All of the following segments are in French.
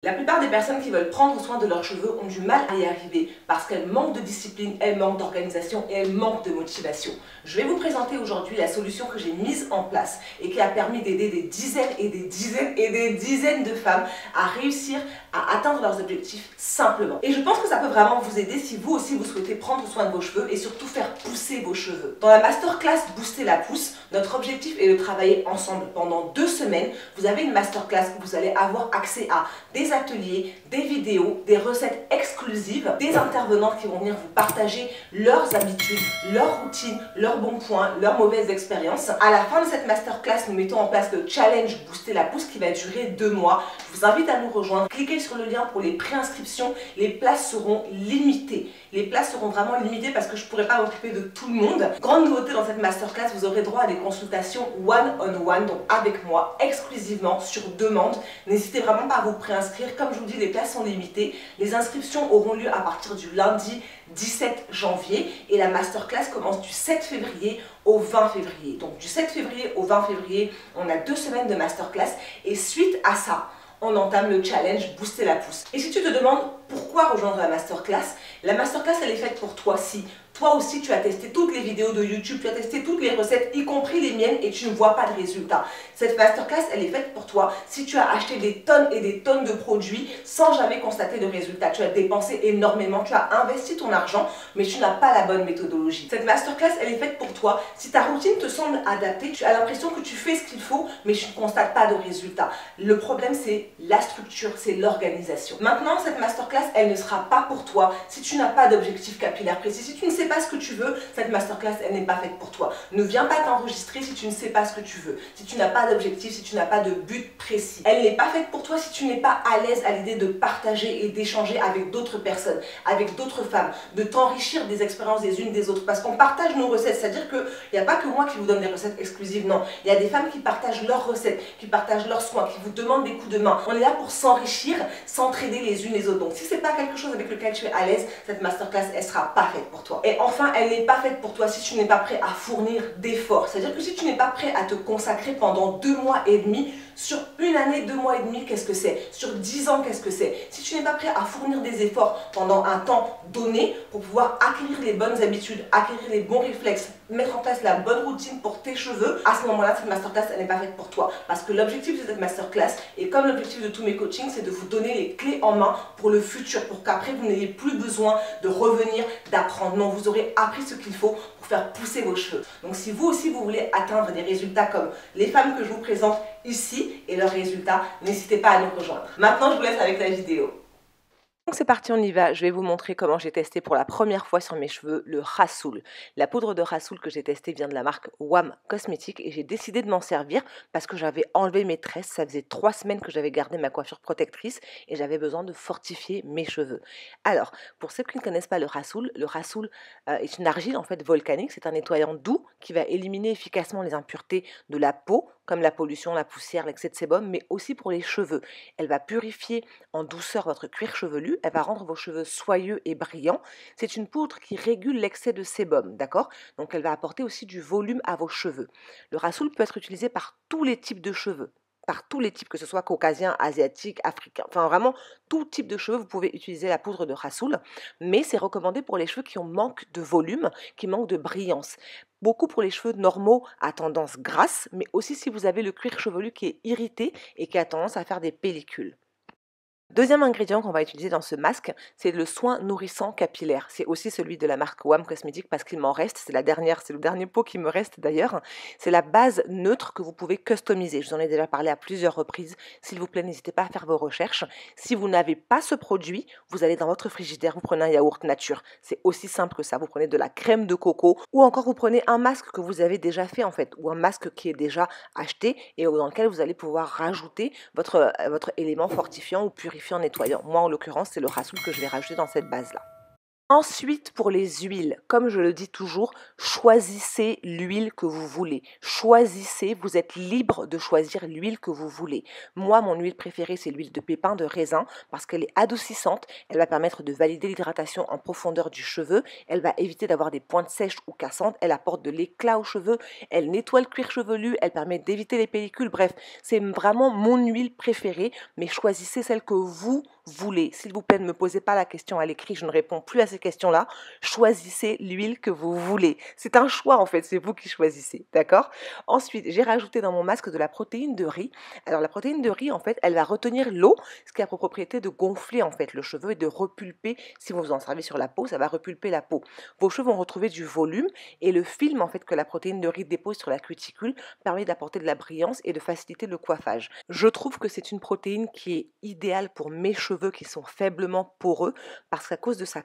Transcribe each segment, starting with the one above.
La plupart des personnes qui veulent prendre soin de leurs cheveux ont du mal à y arriver parce qu'elles manquent de discipline, elles manquent d'organisation et elles manquent de motivation. Je vais vous présenter aujourd'hui la solution que j'ai mise en place et qui a permis d'aider des dizaines et des dizaines et des dizaines de femmes à réussir à atteindre leurs objectifs simplement. Et je pense que ça peut vraiment vous aider si vous aussi vous souhaitez prendre soin de vos cheveux et surtout faire pousser vos cheveux. Dans la masterclass Booster la pousse, notre objectif est de travailler ensemble pendant 2 semaines. Vous avez une masterclass où vous allez avoir accès à des ateliers, des vidéos, des recettes exclusives, des intervenants qui vont venir vous partager leurs habitudes, leurs routines, leurs bons points, leurs mauvaises expériences. À la fin de cette masterclass, nous mettons en place le challenge Booster la pousse qui va durer 2 mois. Je vous invite à nous rejoindre. Cliquez sur le lien pour les préinscriptions. Les places seront limitées. Les places seront vraiment limitées parce que je ne pourrai pas m'occuper de tout le monde. Grande nouveauté dans cette masterclass, vous aurez droit à des consultations one-on-one, donc avec moi, exclusivement, sur demande. N'hésitez vraiment pas à vous préinscrire. Comme je vous dis, les places sont limitées. Les inscriptions auront lieu à partir du lundi 17 janvier et la masterclass commence du 7 février au 20 février. Donc du 7 février au 20 février, on a 2 semaines de masterclass et suite à ça, on entame le challenge Booster la pousse. Et si tu te demandes pourquoi rejoindre la masterclass elle est faite pour toi si toi aussi tu as testé toutes les vidéos de YouTube, tu as testé toutes les recettes, y compris les miennes, et tu ne vois pas de résultats. Cette masterclass, elle est faite pour toi si tu as acheté des tonnes et des tonnes de produits sans jamais constater de résultats. Tu as dépensé énormément, tu as investi ton argent, mais tu n'as pas la bonne méthodologie. Cette masterclass, elle est faite pour toi si ta routine te semble adaptée, tu as l'impression que tu fais ce qu'il faut, mais tu ne constates pas de résultats. Le problème, c'est la structure, c'est l'organisation. Maintenant, cette masterclass, elle ne sera pas pour toi si tu n'as pas d'objectif capillaire précis. Si tu ne sais pas ce que tu veux, cette masterclass, elle n'est pas faite pour toi. Ne viens pas t'enregistrer si tu ne sais pas ce que tu veux. Si tu n'as pas d'objectif, si tu n'as pas de but précis. Elle n'est pas faite pour toi si tu n'es pas à l'aise à l'idée de partager et d'échanger avec d'autres personnes, avec d'autres femmes, de t'enrichir des expériences des unes des autres. Parce qu'on partage nos recettes, c'est-à-dire qu'il n'y a pas que moi qui vous donne des recettes exclusives, non. Il y a des femmes qui partagent leurs recettes, qui partagent leurs soins, qui vous demandent des coups de main. On est là pour s'enrichir, s'entraider les unes les autres. Donc si ce n'est pas quelque chose avec lequel tu es à l'aise, cette masterclass, elle sera pas faite pour toi. Et enfin, elle n'est pas faite pour toi si tu n'es pas prêt à fournir d'efforts. C'est-à-dire que si tu n'es pas prêt à te consacrer pendant 2 mois et demi, sur une année, 2 mois et demi, qu'est-ce que c'est? Sur 10 ans, qu'est-ce que c'est? Si tu n'es pas prêt à fournir des efforts pendant un temps donné pour pouvoir acquérir les bonnes habitudes, acquérir les bons réflexes, mettre en place la bonne routine pour tes cheveux, à ce moment-là, cette masterclass, elle n'est pas faite pour toi. Parce que l'objectif de cette masterclass, et comme l'objectif de tous mes coachings, c'est de vous donner les clés en main pour le futur, pour qu'après, vous n'ayez plus besoin de revenir, d'apprendre. Non, vous aurez appris ce qu'il faut pour faire pousser vos cheveux. Donc si vous aussi, vous voulez atteindre des résultats comme les femmes que je vous présente ici et leurs résultats, n'hésitez pas à nous rejoindre. Maintenant, je vous laisse avec la vidéo. Donc c'est parti, on y va. Je vais vous montrer comment j'ai testé pour la première fois sur mes cheveux le Rasoul. La poudre de Rasoul que j'ai testée vient de la marque WAM Cosmétiques et j'ai décidé de m'en servir parce que j'avais enlevé mes tresses. Ça faisait 3 semaines que j'avais gardé ma coiffure protectrice et j'avais besoin de fortifier mes cheveux. Alors, pour ceux qui ne connaissent pas le Rasoul est une argile en fait volcanique. C'est un nettoyant doux qui va éliminer efficacement les impuretés de la peau, comme la pollution, la poussière, l'excès de sébum, mais aussi pour les cheveux. Elle va purifier en douceur votre cuir chevelu, elle va rendre vos cheveux soyeux et brillants. C'est une poudre qui régule l'excès de sébum, d'accord? Donc elle va apporter aussi du volume à vos cheveux. Le Rasoul peut être utilisé par tous les types de cheveux. Par tous les types, que ce soit caucasien, asiatique, africain, enfin vraiment tout type de cheveux, vous pouvez utiliser la poudre de Rasoul, mais c'est recommandé pour les cheveux qui ont manque de volume, qui manquent de brillance. Beaucoup pour les cheveux normaux à tendance grasse, mais aussi si vous avez le cuir chevelu qui est irrité et qui a tendance à faire des pellicules. Deuxième ingrédient qu'on va utiliser dans ce masque, c'est le soin nourrissant capillaire. C'est aussi celui de la marque WAM Cosmétiques parce qu'il m'en reste. C'est le dernier pot qui me reste d'ailleurs. C'est la base neutre que vous pouvez customiser. Je vous en ai déjà parlé à plusieurs reprises. S'il vous plaît, n'hésitez pas à faire vos recherches. Si vous n'avez pas ce produit, vous allez dans votre frigidaire, vous prenez un yaourt nature. C'est aussi simple que ça. Vous prenez de la crème de coco ou encore vous prenez un masque que vous avez déjà fait en fait ou un masque qui est déjà acheté et dans lequel vous allez pouvoir rajouter votre élément fortifiant ou purifiant nettoyant. Moi, en l'occurrence, c'est le Rasoul que je vais rajouter dans cette base-là. Ensuite, pour les huiles, comme je le dis toujours, choisissez l'huile que vous voulez. Choisissez, vous êtes libre de choisir l'huile que vous voulez. Moi, mon huile préférée, c'est l'huile de pépins de raisin parce qu'elle est adoucissante. Elle va permettre de valider l'hydratation en profondeur du cheveu. Elle va éviter d'avoir des pointes sèches ou cassantes. Elle apporte de l'éclat aux cheveux. Elle nettoie le cuir chevelu. Elle permet d'éviter les pellicules. Bref, c'est vraiment mon huile préférée. Mais choisissez celle que vous voulez. S'il vous plaît, ne me posez pas la question à l'écrit. Je ne réponds plus à ces questions-là. Choisissez l'huile que vous voulez. C'est un choix en fait, c'est vous qui choisissez, d'accord? Ensuite, j'ai rajouté dans mon masque de la protéine de riz. Alors la protéine de riz, en fait, elle va retenir l'eau, ce qui a pour propriété de gonfler en fait le cheveu et de repulper. Si vous en servez sur la peau, ça va repulper la peau. Vos cheveux vont retrouver du volume et le film en fait que la protéine de riz dépose sur la cuticule permet d'apporter de la brillance et de faciliter le coiffage. Je trouve que c'est une protéine qui est idéale pour mes cheveux qui sont faiblement poreux parce qu'à cause de sa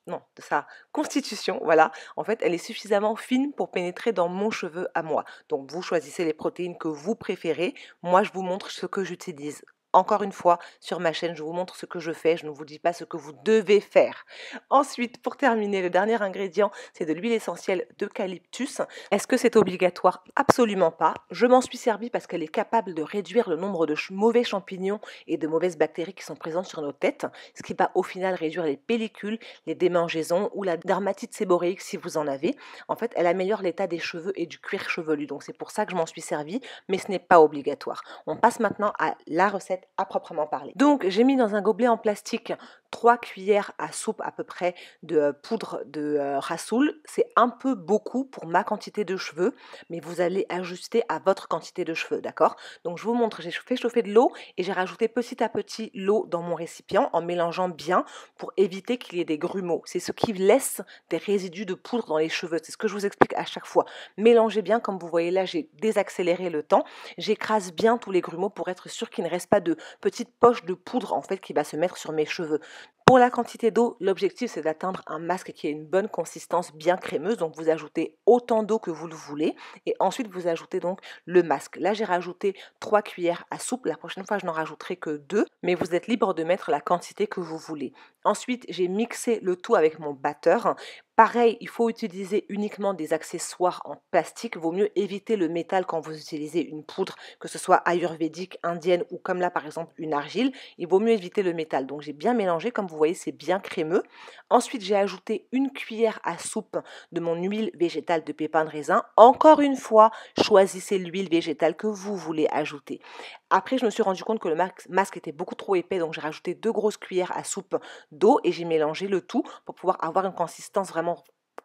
de sa constitution, voilà, en fait, elle est suffisamment fine pour pénétrer dans mon cheveu à moi. Donc, vous choisissez les protéines que vous préférez. Moi, je vous montre ce que j'utilise. Encore une fois, sur ma chaîne, je vous montre ce que je fais, je ne vous dis pas ce que vous devez faire. Ensuite, pour terminer, le dernier ingrédient, c'est de l'huile essentielle d'eucalyptus. Est-ce que c'est obligatoire? Absolument pas. Je m'en suis servie parce qu'elle est capable de réduire le nombre de mauvais champignons et de mauvaises bactéries qui sont présentes sur nos têtes, ce qui va au final réduire les pellicules, les démangeaisons ou la dermatite séboréique si vous en avez. En fait, elle améliore l'état des cheveux et du cuir chevelu. Donc c'est pour ça que je m'en suis servie, mais ce n'est pas obligatoire. On passe maintenant à la recette à proprement parler. Donc j'ai mis dans un gobelet en plastique 3 cuillères à soupe à peu près de poudre de rassoul. C'est un peu beaucoup pour ma quantité de cheveux, mais vous allez ajuster à votre quantité de cheveux, d'accord? Donc je vous montre, j'ai fait chauffer de l'eau et j'ai rajouté petit à petit l'eau dans mon récipient en mélangeant bien pour éviter qu'il y ait des grumeaux. C'est ce qui laisse des résidus de poudre dans les cheveux. C'est ce que je vous explique à chaque fois. Mélangez bien, comme vous voyez là, j'ai désaccéléré le temps. J'écrase bien tous les grumeaux pour être sûr qu'il ne reste pas de petite poche de poudre en fait qui va se mettre sur mes cheveux. Pour la quantité d'eau, l'objectif c'est d'atteindre un masque qui a une bonne consistance bien crémeuse, donc vous ajoutez autant d'eau que vous le voulez et ensuite vous ajoutez donc le masque. Là j'ai rajouté 3 cuillères à soupe, la prochaine fois je n'en rajouterai que 2, mais vous êtes libre de mettre la quantité que vous voulez. Ensuite j'ai mixé le tout avec mon batteur. Pareil, il faut utiliser uniquement des accessoires en plastique. Vaut mieux éviter le métal quand vous utilisez une poudre, que ce soit ayurvédique, indienne ou comme là par exemple une argile. Il vaut mieux éviter le métal. Donc j'ai bien mélangé, comme vous voyez c'est bien crémeux. Ensuite j'ai ajouté 1 cuillère à soupe de mon huile végétale de pépins de raisin. Encore une fois, choisissez l'huile végétale que vous voulez ajouter. Après je me suis rendu compte que le masque était beaucoup trop épais, donc j'ai rajouté 2 grosses cuillères à soupe d'eau et j'ai mélangé le tout pour pouvoir avoir une consistance vraiment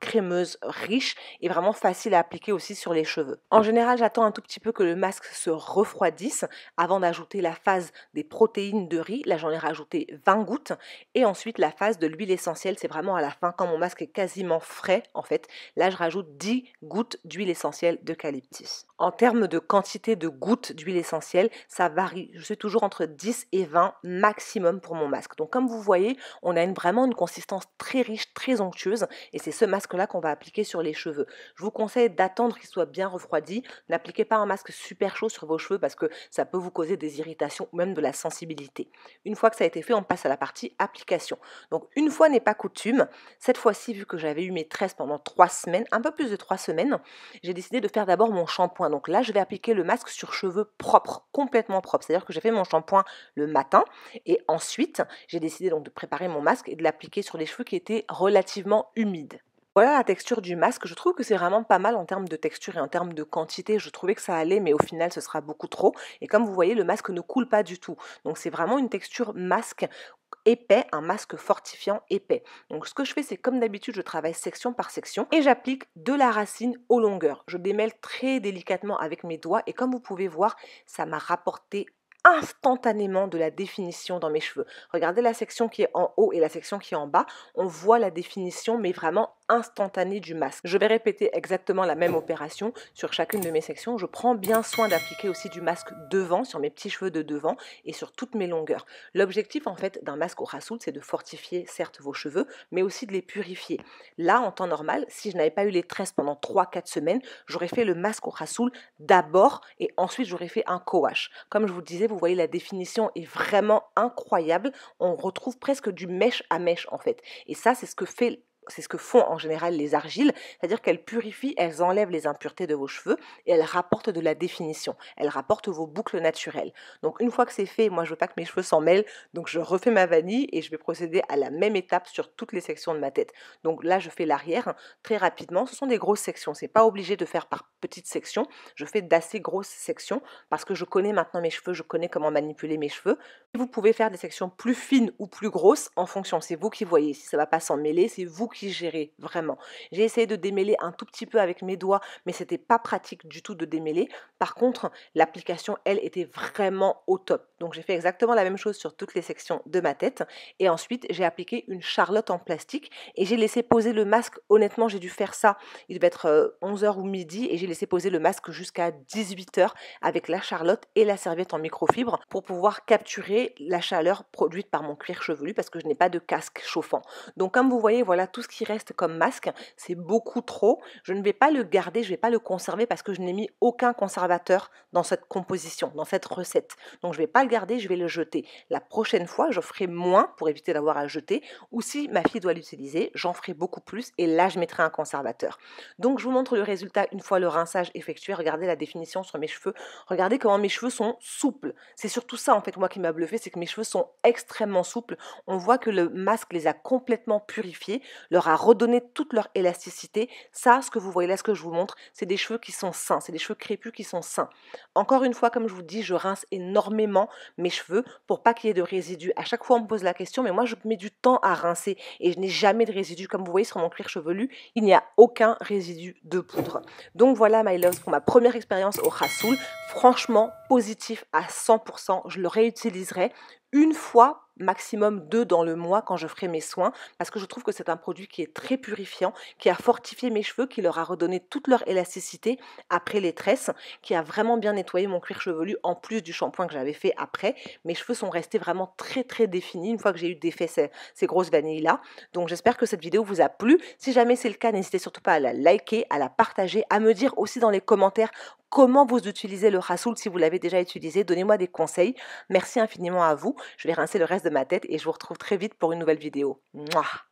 crémeuse, riche et vraiment facile à appliquer aussi sur les cheveux. En général, j'attends un tout petit peu que le masque se refroidisse avant d'ajouter la phase des protéines de riz. Là, j'en ai rajouté 20 gouttes. Et ensuite, la phase de l'huile essentielle, c'est vraiment à la fin, quand mon masque est quasiment frais, en fait. Là, je rajoute 10 gouttes d'huile essentielle d'eucalyptus. En termes de quantité de gouttes d'huile essentielle, ça varie. Je suis toujours entre 10 et 20 maximum pour mon masque. Donc, comme vous voyez, on a vraiment une consistance très riche, très onctueuse. Et c'est ce masque-là qu'on va appliquer sur les cheveux. Je vous conseille d'attendre qu'il soit bien refroidi. N'appliquez pas un masque super chaud sur vos cheveux parce que ça peut vous causer des irritations ou même de la sensibilité. Une fois que ça a été fait, on passe à la partie application. Donc une fois n'est pas coutume, cette fois-ci, vu que j'avais eu mes tresses pendant 3 semaines, un peu plus de 3 semaines, j'ai décidé de faire d'abord mon shampoing. Donc là, je vais appliquer le masque sur cheveux propres, complètement propres. C'est-à-dire que j'ai fait mon shampoing le matin et ensuite, j'ai décidé donc de préparer mon masque et de l'appliquer sur les cheveux qui étaient relativement humides. Voilà la texture du masque, je trouve que c'est vraiment pas mal en termes de texture et en termes de quantité, je trouvais que ça allait mais au final ce sera beaucoup trop et comme vous voyez le masque ne coule pas du tout, donc c'est vraiment une texture masque épais, un masque fortifiant épais. Donc ce que je fais c'est comme d'habitude je travaille section par section et j'applique de la racine aux longueurs, je démêle très délicatement avec mes doigts et comme vous pouvez voir ça m'a rapporté instantanément de la définition dans mes cheveux. Regardez la section qui est en haut et la section qui est en bas, on voit la définition mais vraiment instantanée du masque. Je vais répéter exactement la même opération sur chacune de mes sections. Je prends bien soin d'appliquer aussi du masque devant, sur mes petits cheveux de devant et sur toutes mes longueurs. L'objectif en fait d'un masque au rassoul, c'est de fortifier certes vos cheveux, mais aussi de les purifier. Là, en temps normal, si je n'avais pas eu les tresses pendant 3-4 semaines, j'aurais fait le masque au rassoul d'abord et ensuite j'aurais fait un co-wash. Comme je vous le disais, vous voyez la définition est vraiment incroyable. On retrouve presque du mèche à mèche en fait. Et ça, c'est ce que font en général les argiles, c'est-à-dire qu'elles purifient, elles enlèvent les impuretés de vos cheveux et elles rapportent de la définition, elles rapportent vos boucles naturelles. Donc une fois que c'est fait, moi je veux pas que mes cheveux s'en mêlent, donc je refais ma vanille et je vais procéder à la même étape sur toutes les sections de ma tête. Donc là je fais l'arrière très rapidement, ce sont des grosses sections, c'est pas obligé de faire par petites sections, je fais d'assez grosses sections parce que je connais maintenant mes cheveux, je connais comment manipuler mes cheveux. Vous pouvez faire des sections plus fines ou plus grosses en fonction, c'est vous qui voyez, si ça va pas s'en mêler, c'est vous qui gérez vraiment. J'ai essayé de démêler un tout petit peu avec mes doigts, mais c'était pas pratique du tout de démêler. Par contre, l'application, elle, était vraiment au top. Donc j'ai fait exactement la même chose sur toutes les sections de ma tête. Et ensuite, j'ai appliqué une charlotte en plastique et j'ai laissé poser le masque. Honnêtement, j'ai dû faire ça. Il devait être 11h ou midi et j'ai laissé poser le masque jusqu'à 18h avec la charlotte et la serviette en microfibre pour pouvoir capturer la chaleur produite par mon cuir chevelu parce que je n'ai pas de casque chauffant. Donc comme vous voyez, voilà tout ce qui reste comme masque, c'est beaucoup trop. Je ne vais pas le garder, je ne vais pas le conserver parce que je n'ai mis aucun conservateur dans cette composition, dans cette recette. Donc je ne vais pas le garder, je vais le jeter. La prochaine fois, je ferai moins pour éviter d'avoir à jeter, ou si ma fille doit l'utiliser, j'en ferai beaucoup plus et là je mettrai un conservateur. Donc je vous montre le résultat une fois le rinçage effectué. Regardez la définition sur mes cheveux. Regardez comment mes cheveux sont souples. C'est surtout ça en fait moi qui m'a bluffé, c'est que mes cheveux sont extrêmement souples. On voit que le masque les a complètement purifiés, leur a redonné toute leur élasticité. Ça, ce que vous voyez là, ce que je vous montre, c'est des cheveux qui sont sains, c'est des cheveux crépus qui sont sains. Encore une fois, comme je vous dis, je rince énormément mes cheveux pour pas qu'il y ait de résidus. À chaque fois, on me pose la question, mais moi, je mets du temps à rincer et je n'ai jamais de résidus. Comme vous voyez sur mon cuir chevelu, il n'y a aucun résidu de poudre. Donc voilà, my loves, pour ma première expérience au Rassoul, franchement, positif à 100%. Je le réutiliserai une fois, maximum 2 dans le mois quand je ferai mes soins, parce que je trouve que c'est un produit qui est très purifiant, qui a fortifié mes cheveux, qui leur a redonné toute leur élasticité après les tresses, qui a vraiment bien nettoyé mon cuir chevelu en plus du shampoing que j'avais fait après. Mes cheveux sont restés vraiment très très définis une fois que j'ai eu défait ces grosses vanilles là. Donc j'espère que cette vidéo vous a plu. Si jamais c'est le cas, n'hésitez surtout pas à la liker, à la partager, à me dire aussi dans les commentaires comment vous utilisez le Rassoul si vous l'avez déjà utilisé. Donnez-moi des conseils. Merci infiniment à vous. Je vais rincer le reste de ma tête et je vous retrouve très vite pour une nouvelle vidéo. Mouah.